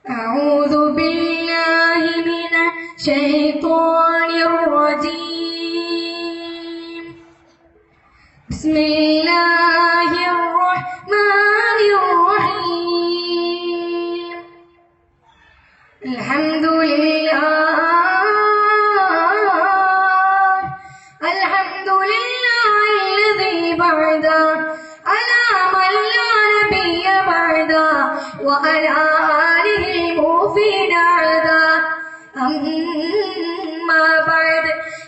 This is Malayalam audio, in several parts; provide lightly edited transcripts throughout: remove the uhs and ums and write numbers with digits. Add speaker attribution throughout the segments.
Speaker 1: أعوذ بالله من الشيطان الرجيم بسم الله الرحمن الرحيم الحمد لله الذي بعد على من لا نبي بعد وعلى آله الموفين عدا أما بعد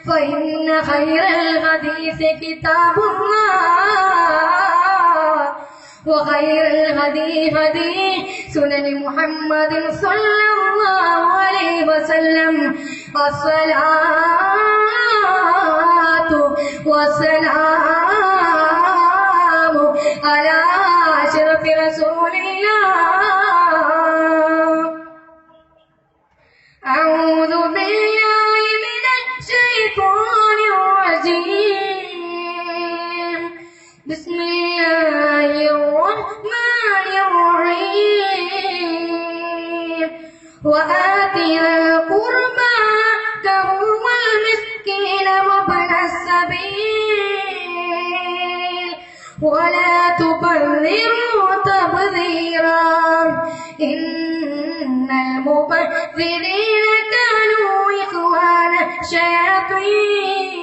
Speaker 1: فإن خير الحديث كتاب الله وخير الهدي هدي سنن محمد صلى الله عليه وسلم الصلاة والسلام على أشرف رسول الله أعوذ بالله من الشيطان الرجيم بسم الله الرحمن الرحيم وآت ذا القربى حقه والمسكين وابن السبيل ولا تبذروا تبذيرا إن المبذرين كانوا إخوان الشياطين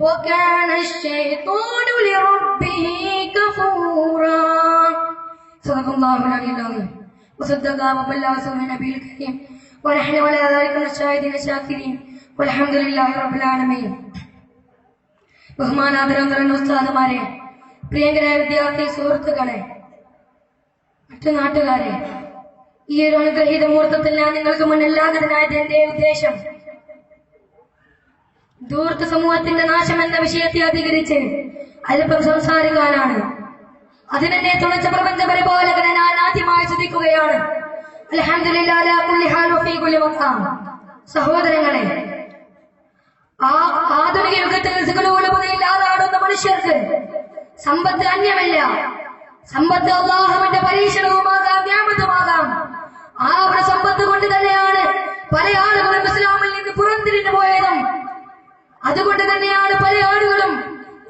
Speaker 1: وكان الشيطان لربه كفورا صدق الله العلي العظيم وصدق وبلغ رسوله النبي الكريم ونحن على ذلك من الشاهدين الشاكرين والحمد لله رب العالمين ബഹുമാനാദരന്തരൻ ഉസ്താദുമാരെ, പ്രിയങ്കരായ വിദ്യാർത്ഥി സുഹൃത്തുക്കളെ, മറ്റു നാട്ടുകാരെ, ഈ ഒരു അനുഗ്രഹീത മുഹൂർത്തത്തിൽ ഞാൻ നിങ്ങൾക്ക് മുന്നിലാകുന്നതിനായത് എന്റെ ഉദ്ദേശം ധൂർത്ത് സമൂഹത്തിന്റെ നാശം എന്ന വിഷയത്തെ അധികരിച്ച് അല്പം സംസാരിക്കാനാണ്. അതിനെന്നെ തുണച്ച പ്രപഞ്ച പരിപാലകനെ ഞാൻ ആദ്യമായി ശ്രദ്ധിക്കുകയാണ്. അൽഹംദുലില്ലാഹി അലാ കുല്ലി ഹാൽ വഫീ കുല്ലി മഖാം. സഹോദരങ്ങളെ, ആധുനിക യുഗത്തിൽ ഇല്ലാതാടുന്ന മനുഷ്യർക്ക് സമ്പത്ത് അന്യമല്ല. സമ്പത്ത് അല്ലാഹുവിന്റെ പരീക്ഷണവുമാകാം, നിഅമത്തുമാകാം. ആ ഒരു സമ്പത്ത് കൊണ്ട് തന്നെയാണ് പല ആളുകളും ഇസ്ലാമിൽ നിന്ന് പുറംതിരിഞ്ഞു പോയതും. അതുകൊണ്ട് തന്നെയാണ് പല ആളുകളും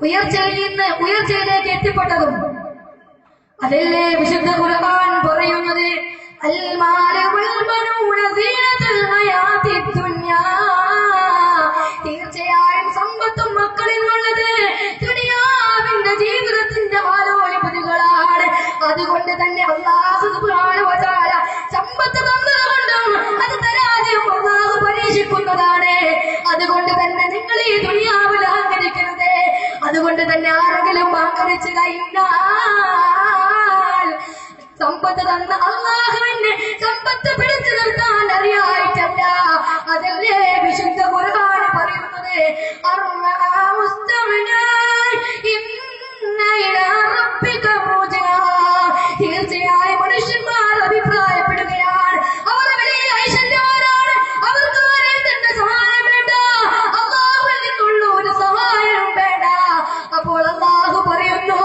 Speaker 1: ഉയർച്ചയിൽ നിന്ന് ഉയർച്ചയിലേക്ക് എത്തിപ്പെട്ടതും. അതല്ലേ വിശുദ്ധ ഖുർആൻ പറയുന്നത്, അൽ മാലു വൽ ബനൂന സീനത്തുൽ ഹയാത്തിദ് ദുനിയാ. തീർച്ചയായും സമ്പത്തും മക്കളിൽ ഉള്ളത് ദുനിയാവിന്റെ ജീവിതത്തിന്റെ ആലോചനകളാണ്. അതുകൊണ്ട് തന്നെ അല്ലാഹു സുബ്ഹാനഹു വ തആല സമ്പത്ത് തന്നതുകൊണ്ടും അത് തരാതെയും അല്ലാഹു പരീക്ഷിക്കുന്നതാണ്. അതുകൊണ്ട് തന്നെ നിങ്ങൾ ഈ ദുനിയാവിൽ അഹങ്കരിക്കരുത്. അതുകൊണ്ട് തന്നെ ആരെങ്കിലും അഹങ്കരിച്ചു കഴിഞ്ഞാൽ സമ്പത്ത് തന്ന അല്ലാഹുവിന്റെ സമ്പത്ത് പിടിച്ചു നിർത്താൻ അറിയായിട്ടല്ല. അതല്ലേ വിശുദ്ധ ഖുർആൻ പറയുന്നത്, തീർച്ചയായും മനുഷ്യന്മാർ അഭിപ്രായപ്പെടുകയാണ് അവർ വലിയ ഐശ്വര്യവാനാണ്, അവർക്ക് ആരെയും തന്നെ സഹായം വേണ്ട, അല്ലാഹുവിൽ നിന്നുള്ള ഒരു സഹായം വേണ്ട. അപ്പോൾ അല്ലാഹു പറയുന്നു,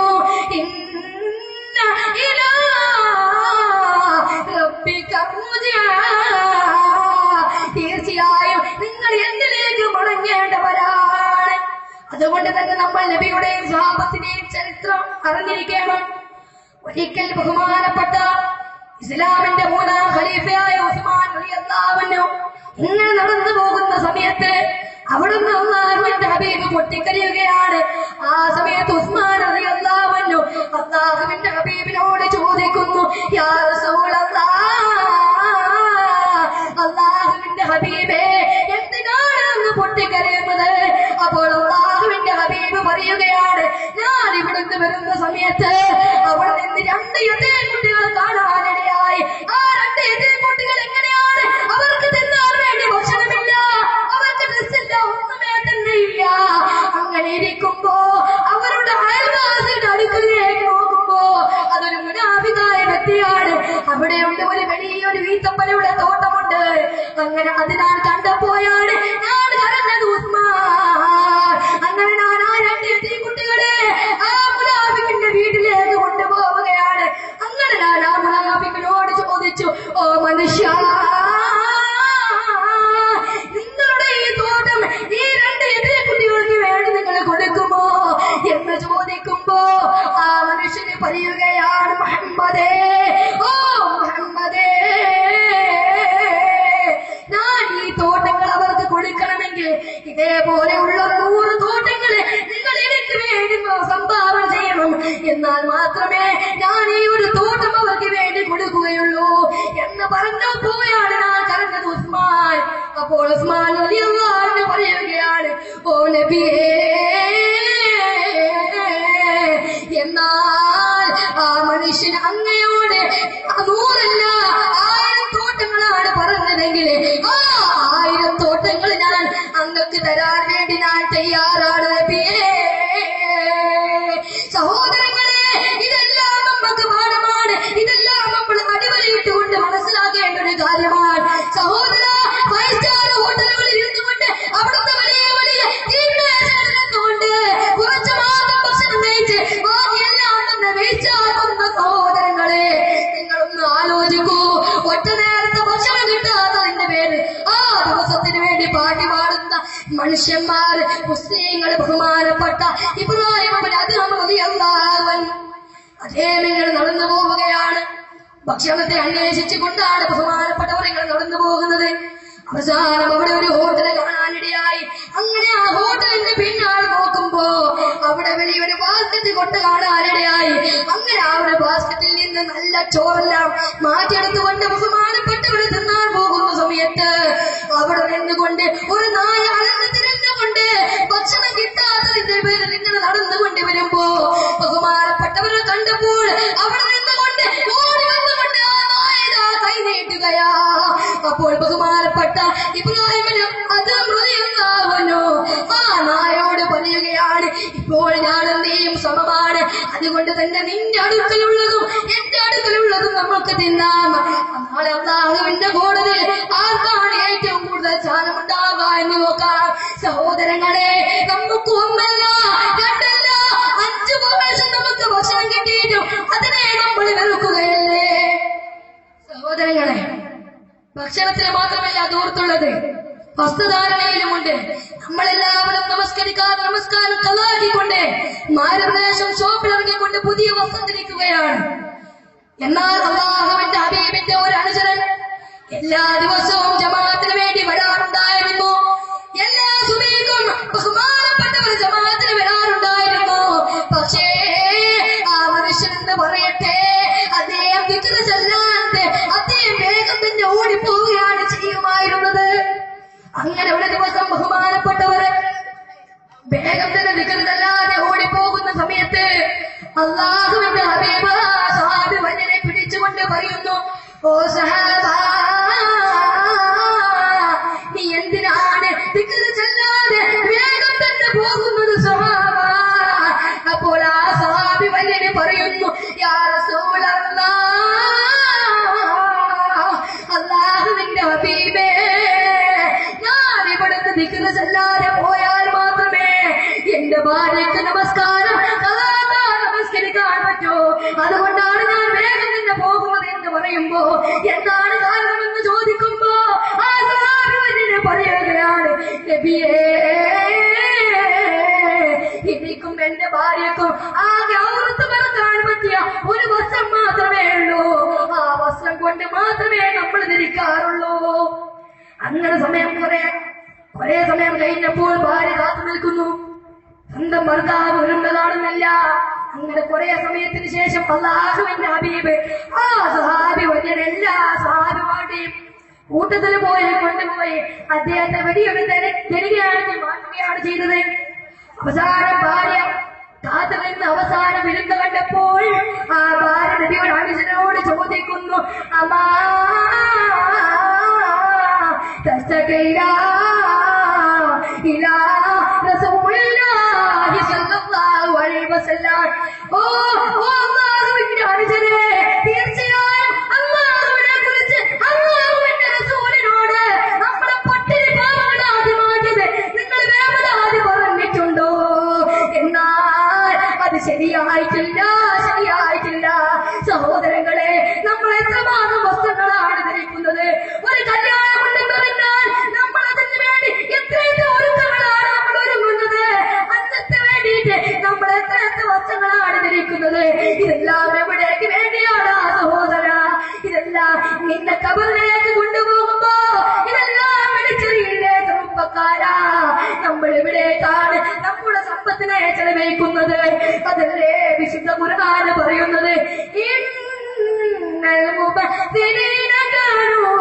Speaker 1: തീർച്ചയായും നിങ്ങൾ എന്തിലേക്ക് മടങ്ങേണ്ടവരാണ്. അതുകൊണ്ട് തന്നെ നമ്മൾ നബിയുടെയും സ്വഹാബത്തിന്റെയും ചരിത്രം അറിഞ്ഞിരിക്കണം. ഒരിക്കൽ ബഹുമാനപ്പെട്ട ഇസ്ലാമിന്റെ മൂന്നാം ഖലീഫയായ ഉസ്മാൻ റളിയല്ലാഹു അൻഹു ഇങ്ങനെ നടന്നു പോകുന്ന സമയത്ത് അവിടുന്ന് അല്ലാഹുവിന്റെ ഹബീബ് പൊട്ടിക്കരയുകയാണ്. ആ സമയത്ത് ഉസ്മാൻ റളിയല്ലാഹു അൻഹു അല്ലാഹുവിന്റെ ഹബീബിനോട് ചോദിക്കുന്നു, യാ റസൂലല്ലാഹ്, അല്ലാഹുവിന്റെ ഹബീബേ, എന്തിനാണ് അങ്ങ് പൊട്ടിക്കരയുന്നത്? അപ്പോൾ അല്ലാഹുവിന്റെ ഹബീബ് പറയുകയാണ്, ഞാൻ ഇവിടുന്ന് വരുന്ന സമയത്ത് അവിടെ നിന്ന് രണ്ട് യതീംകുട്ടികൾ കാണാനിടയായി. ആ രണ്ട് യതീംകുട്ടികൾ എങ്ങനെയാണ്? അവർക്ക് തിന്നാൻ വേണ്ടി ഭക്ഷണമില്ല, അവർക്ക് ഡ്രസ്സില്ല, ഒന്നുമേ തന്നെ ഇല്ല. അങ്ങനെ ഇരിക്കുമ്പോ അവരുടെ അയൽവാസിയുടെ അടുക്കലേക്ക് നോക്കുമ്പോ അതൊരു മുനാഫിഖായ വ്യക്തിയാണ്. അവിടെയുണ്ട് ഒരു വലിയൊരു ഈത്തപ്പനയുടെ തോട്ടമുണ്ട്. അങ്ങനെ അത് ഞാൻ കണ്ടപ്പോഴാണ് ഞാൻ കരഞ്ഞത് ഉസ്മാൻ. അങ്ങനെ ഞാൻ ആ രണ്ട് കുട്ടികളെ ആ മുനാഫിഖിന്റെ വീട്ടിലേക്ക് കൊണ്ടുപോവുകയാണ്. വിളിച്ചു പറയുകയാണ്, മുഹമ്മദേ, ഓ മുഹമ്മദേ, ഞാൻ ഈ തോട്ടങ്ങൾ അവർക്ക് കൊടുക്കണമെങ്കിൽ ഇതേപോലെയുള്ള 100 തോട്ടങ്ങളെ നിങ്ങൾ എനിക്ക് വേണ്ടി സംഭാവന ചെയ്യണം. എന്നാൽ മാത്രമേ ഞാൻ ഈ ഒരു തോട്ടം അവർക്ക് വേണ്ടി കൊടുക്കുകയുള്ളൂ എന്ന് പറഞ്ഞു പോവുകയാണ് ഞാൻ കരഞ്ഞത് ഉസ്മാൻ. അപ്പോൾ ഉസ്മാൻ റളിയല്ലാഹു അൻഹു പറയുകയാണ്, ഓ നബിയേ, എന്നാൽ ആ മനുഷ്യൻ അങ്ങയോട് 100 1000 തോട്ടങ്ങളാണ് പറഞ്ഞതെങ്കിൽ ആ 1000 തോട്ടങ്ങൾ ഞാൻ അങ്ങക്ക് തരാൻ വേണ്ടി ഞാൻ തയ്യാറാണ് നബിയേ. സഹോദരങ്ങളെ, ഇതെല്ലാം നമുക്ക് പാഠമാണ്. ഇതെല്ലാം നമ്മൾ അടിവരയിട്ടുകൊണ്ട് മനസ്സിലാക്കേണ്ട ഒരു കാര്യമാണ്. സഹോദര, 5 സ്റ്റാർ ഹോട്ടലുകളിൽ ഇരുന്നുകൊണ്ട് അവിടുത്തെ വലിയ വലിയ കൊണ്ട് കുറച്ച് മാത്രം ഭക്ഷണം കഴിച്ച് ബാക്കിയെല്ലാം തന്നെ വീഴ്ചാകുന്ന സഹോദരങ്ങളെ, നിങ്ങളൊന്ന് ആലോചിക്കൂ. ഒറ്റ നേരത്തെ ഭക്ഷണം കിട്ടാത്തതിന്റെ പേര് ആ ദിവസത്തിന് വേണ്ടി പാട്ടി പാടുന്ന മനുഷ്യന്മാർ, മുസ്ലിങ്ങൾ, ബഹുമാനപ്പെട്ട ഇബ്രാഹിം ഇബ്നു അദ്ഹം റളിയല്ലാഹു അൻഹു അദ്ദേഹം നടന്നു പോവുകയാണ്. ഭക്ഷണത്തെ അന്വേഷിച്ചു കൊണ്ടാണ് ബഹുമാനപ്പെട്ടവർ നടന്നു പോകുന്നത്. അവസാനം അവിടെ ഒരു ഹോട്ടൽ കാണാനിടയായി. അങ്ങനെ ആ ഹോട്ടലിന്റെ പിന്നാലെ നോക്കുമ്പോ അവിടെ വലിയൊരു ബാസ്കറ്റ് കൊണ്ട് കാണാനിടയായി. അങ്ങനെ ആ ഒരു ബാസ്കറ്റിൽ നിന്ന് നല്ല ചോറെല്ലാം മാറ്റിയെടുത്തുകൊണ്ട് ബഹുമാനപ്പെട്ടവർ തിന്നാൻ പോകുന്ന സമയത്ത് അവിടെ നിന്നുകൊണ്ട് ഒരു നായ അലന്ന് തിരിഞ്ഞുകൊണ്ട് ഭക്ഷണം കിട്ടാത്തതിന്റെ പേരിൽ ഇങ്ങനെ നടന്നുകൊണ്ട് വരുമ്പോ ബഹുമാനപ്പെട്ടവർ കണ്ടപ്പോൾ അവിടെ നിന്നുകൊണ്ട് ഓടി വന്നുകൊണ്ട് ആ നായ കൈ നീട്ടുകയാ. അപ്പോൾ ബഹുമാനപ്പെട്ട ഇബ്രാഹിം അദ്ഹം റളിയല്ലാഹു അൻഹു ആ നായോട് പറയുകയാണ്, ഇപ്പോൾ ഞാൻ നീയും സമമാണ്, അതുകൊണ്ട് തന്നെ നിന്റെ അടുക്കലുള്ളതും എന്റെ അടുക്കലുള്ളതും നമുക്ക് തിന്നാം. നാളെ അല്ലാഹുവിന്റെ കോടതിയിൽ ആർക്കാണ് ഏറ്റവും കൂടുതൽ സ്ഥാനമുണ്ടാകുക എന്ന് നോക്കാം. സഹോദരങ്ങളെ, നമുക്ക് 1 അല്ല 2 അല്ല 5 പ്രാവശ്യം നമുക്ക് ഭക്ഷണം കിട്ടിയിട്ടും അതിനെ നമ്മൾ വെറുക്കുകയല്ലേ? സഹോദരങ്ങളെ, ഭക്ഷണത്തിന് മാത്രമല്ല ദൂരത്തുള്ളത്, വസ്ത്രധാരണയിലുമുണ്ട്. നമ്മളെല്ലാവരും നമസ്കാരം കളാക്കിക്കൊണ്ട് മാരദേശം ഷോപ്പിലിറങ്ങിക്കൊണ്ട് പുതിയ വസ്ത്രം ധരിക്കുകയാണ്. എന്നാൽ അല്ലാഹുവിന്റെ ഹബീബിന്റെ ഒരു അനുചരൻ എല്ലാ ദിവസവും ജമാഅത്തിന് വേണ്ടി വരാറുണ്ടായിരുന്നു. എല്ലാ സുബഹിക്കും ബഹുമാനപ്പെട്ടവർ ജമാഅത്തിന് വരാറുണ്ടായിരുന്നു. പക്ഷേ ആ മനുഷ്യനെന്ന് പറയട്ടെ, അദ്ദേഹം ദിക്ർ ചൊല്ലാതെ അദ്ദേഹം വേഗം തന്നെ ഓടിപ്പോവുകയാണ് ചെയ്യുമായിരുന്നത്. അങ്ങനെ ഒരു ദിവസം ബഹുമാനപ്പെട്ടവര് വേഗം തന്നെ ദിക്ർ ചൊല്ലാതെ ഓടിപ്പോകുന്ന സമയത്ത് അല്ലാഹുവിന്റെ ഹബീബ് സഹാബി വര്യനെ പിടിച്ചുകൊണ്ട് പറയുന്നു, ഓ സഹാബ, നീ എന്തിനാണ് ദിക്ർ ചൊല്ലാതെ വേഗം തന്നെ പോകുന്നത് സഹാബ? അപ്പോൾ ആ സഹാബി വര്യന് പറയുന്നു, യാ റസൂലല്ലാഹ്, അല്ലാഹുവിന്റെ ഹബീബേ, ഞാൻ ഇവിടുന്ന് ദിക്ർ ചൊല്ലാതെ പോയാൽ മാത്രമേ എന്റെ ഭാര്യക്ക് നമസ്കരിക്കാൻ പറ്റൂ. അതുകൊണ്ടാണ് ഞാൻ വേഗം തന്നെ പോകുന്നത് എന്ന് പറയുമ്പോ എന്താണ് കാരണമെന്ന് ചോദിക്കുമ്പോ ആ സഹാബി പറയുകയാണ്, നബിയേ, എനിക്കും എന്റെ ഭാര്യക്കും ആകെ ഔറത്ത് മറക്കാൻ പറ്റിയ ഒരു വസ്ത്രം മാത്രമേ ഉള്ളൂ. ആ വസ്ത്രം കൊണ്ട് മാത്രമേ നമ്മൾ ധരിക്കാറുള്ളൂ. അങ്ങനെ കുറെ സമയം കഴിഞ്ഞപ്പോൾ ഭാര്യ കാത്തു നിൽക്കുന്നു. സ്വന്തം ഭർത്താവ് വരുന്നതാണെന്നല്ല. അങ്ങനെ കുറെ സമയത്തിന് ശേഷം അല്ലാഹുവിന്റെ ഹബീബ് ആ സഹാബി വര്യൻ എല്ലാ സഹാബിമാരുടെയും കൂട്ടത്തിൽ കൊണ്ടുപോയി അദ്ദേഹത്തെ വെടിയൊരു തരികയാണെങ്കിൽ മാറ്റുകയാണ് ചെയ്തത്. അവസാനം ഭാര്യ കാത്തു നിന്ന് അവസാനം വിരുന്ന് കണ്ടപ്പോൾ ആ ഭാര്യ നബിയുടെ അനുജനോട് ചോദിക്കുന്നു, അമ്മാ തസ്തഖീരാ ഇലാ റസൂലില്ലാഹി സ്വല്ലല്ലാഹു അലൈഹി വസല്ലം. ഓ അല്ലാഹുവിന്റെ അനുജനെ, തീർച്ചയായും അല്ലാഹുവിനെ കുറിച്ച് അല്ലാഹുവിന്റെ റസൂലിനോട് നമ്മുടെ പട്ടിണി പാവങ്ങളാക്കി മാറ്റിയത് നിങ്ങൾ വേവലാതി പറഞ്ഞിട്ടുണ്ടോ? എന്നാൽ അത് ശരിയായിട്ടില്ല. സഹോദരങ്ങളെ, നമ്മൾ എത്രമാത്രം വസ്ത്രങ്ങളാണ് ധരിക്കുന്നത്. ഒരു കല്യാണം ഉണ്ടെന്ന് പറഞ്ഞാൽ നമ്മൾ അത് ചെലവഴിക്കുന്നത്. ഇതെല്ലാം എവിടേക്ക് വേണ്ടിയാണ് സഹോദര? ഇതെല്ലാം നിന്നെ കബറിലേക്ക് കൊണ്ടുപോകുമ്പോ ഇതെല്ലാം വിളിച്ചെറിയില്ലേ ചെറുപ്പക്കാരാ? നമ്മൾ എവിടേക്കാണ് നമ്മുടെ സമ്പത്തിനെ ചെലവഴിക്കുന്നത്? അതല്ലേ വിശുദ്ധ ഖുർആൻ പറയുന്നത്? ഇന്നൽ മുബദ്ദിരീന കാനൂ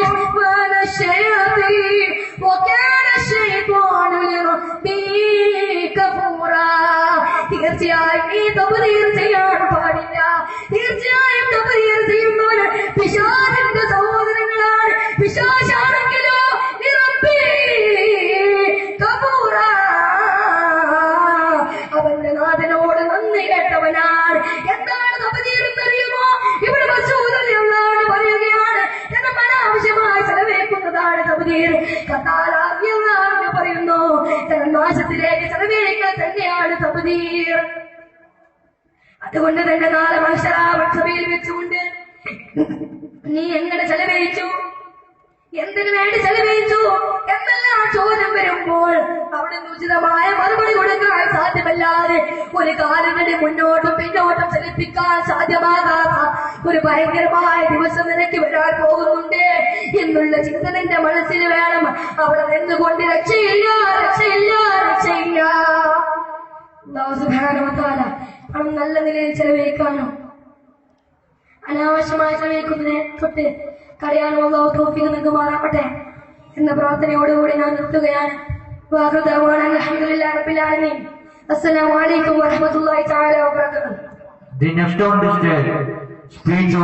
Speaker 1: ഇഖ്വാന ശയാതീൻ വകാന ശൈത്വാനു ലിറബ്ബിഹി കഫൂറാ. തീർച്ചയായും നീ തബ്ദീർ ചെയ്യാൻ പാടില്ല. തീർച്ചയായും തബ്ദീർ ചെയ്യുന്നവന് പിശാചിന്റെ സഹോദരങ്ങളാണ്. പിശാചാണെങ്കിലോ കഫൂറാ, അവന്റെ നാഥനോട് നന്ദി കേട്ടവനാണ്. എന്താണ് തബ്ദീർ എന്നറിയുമോ? ഇവിടെ റസൂലുള്ളാഹി പറയുകയാണ്, നമ്മൾ അനാവശ്യമായി ചെലവഴിക്കുന്നതാണ് തബ്ദീർ. കഥാലാഹി പറയുന്നു, നാശത്തിലേക്ക് ചെലവഴിക്കാൻ തന്നെയാണ് തബ്ദീർ. അതുകൊണ്ട് തന്നെ നാളെ മനുഷ്യരാവസഭയിൽ വെച്ചുകൊണ്ട് നീ എങ്ങനെ ചെലവഴിച്ചു, എന്തിനു വേണ്ടി ചെലവഴിച്ചു എന്നെല്ലാം ചോദ്യം വരുമ്പോൾ അവിടെ ഉചിതമായ മറുപടി കൊടുക്കാൻ സാധ്യമല്ലാതെ ഒരു കാലങ്ങളിൽ മുന്നോട്ടും പിന്നോട്ടും ചലിപ്പിക്കാൻ സാധ്യമാകാത്ത ഒരു ഭയങ്കരമായ ദിവസം നിനക്ക് വരാൻ പോകുന്നുണ്ട് എന്നുള്ള ചിന്ത നിന്റെ മനസ്സിൽ വേണം. അവിടെ നിന്നുകൊണ്ട് രക്ഷയില്ല, രക്ഷയില്ല, രക്ഷയില്ല. അല്ലാഹു സുബ്ഹാനഹു വ തആല പണം നല്ല നിലയിൽ ചെലവഴിക്കാനും അനാവശ്യമായി ചെലവഴിക്കുന്നതിനെ തൊട്ട് കരയാനും അല്ലാഹു തൗഫീഖ് നൽകുമാറാവട്ടെ എന്ന പ്രാർത്ഥനയോടുകൂടി ഞാൻ നിർത്തുകയാണ്. വആഖിറു ദഅവാനാ അൽഹംദുലില്ലാഹി റബ്ബിൽ ആലമീൻ. അസ്സലാമു അലൈക്കും വറഹ്മത്തുള്ളാഹി തആല വബറകാതുഹു.
Speaker 2: The next on the stage, speech